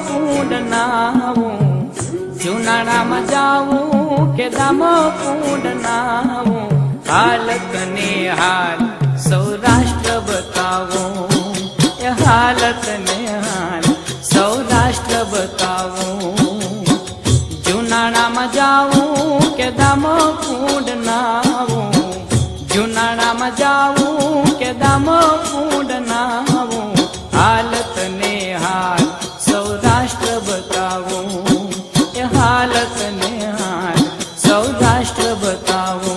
કુંડ નાવું, જુનાણામાં જાવું કે દામ કુંડ નાવું, હાલત ને હાલ સૌરાષ્ટ્ર બતાવો, એ હાલત ને હાલ સૌરાષ્ટ્ર બતાવો, જુનાણામાં જાવું કે દામ કુંડ નાવું, જુનાણામાં જાવું કે દામ કુંડ નાવું, હાલત ને હાલ સૌરાષ્ટ્ર બતાવો, એ હાલત ને હાલ સૌરાષ્ટ્ર બતાવો,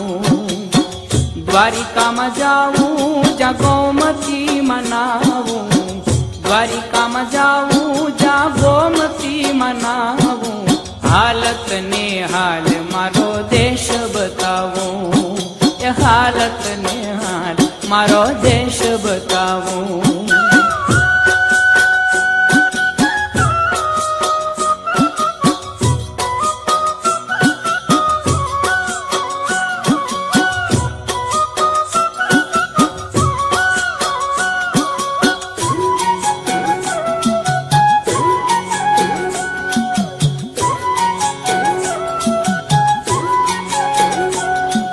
દ્વારિકામાં જાવું જ્યાં ગોમતી મનાવું, દ્વારિકામાં જાવું જ્યાં ગોમતી મનાવું, હાલત ને હાલ મારો દેશ બતાવો, એ હાલત ને હાલ મારો દેશ બતાવો,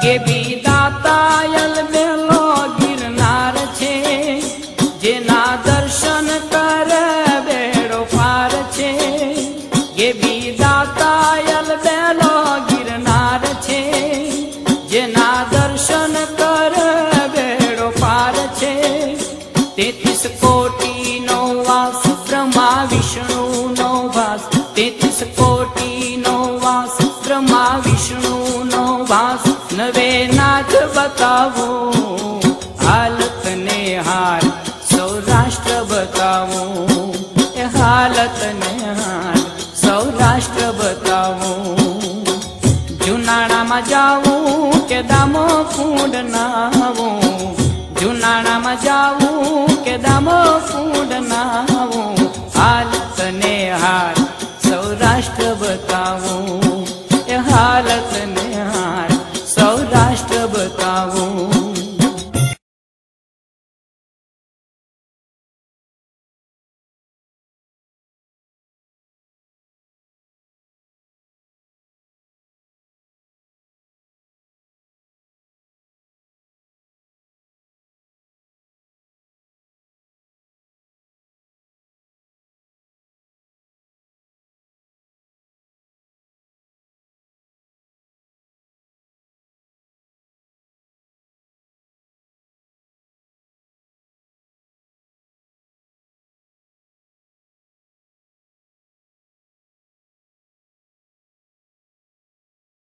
કે વિદાતાયલ બેલો ગિરનાર છે, જેના દર્શન કર બેડો પાર છે, કે વિદાતાયલ બેલો ગિરનાર છે, જેના દર્શન કર બેડો પાર છે, 33 કોટીનો વાસ બ્રહ્મા વિષ્ણુનો વાસ, 33 કોટીનો વાસ બ્રહ્મા વિષ્ણુનો વાસ, નવે નાથ બતાવો, હાલત ને હાલ સૌરાષ્ટ્ર બતાવો, એ હાલત ને હાલ સૌરાષ્ટ્ર બતાવો, જુનાણામાં જાવું કે દામો કુંડ નાવું, જુનાણામાં જાવું કે દામો કુંડ નાવું, હાલત ને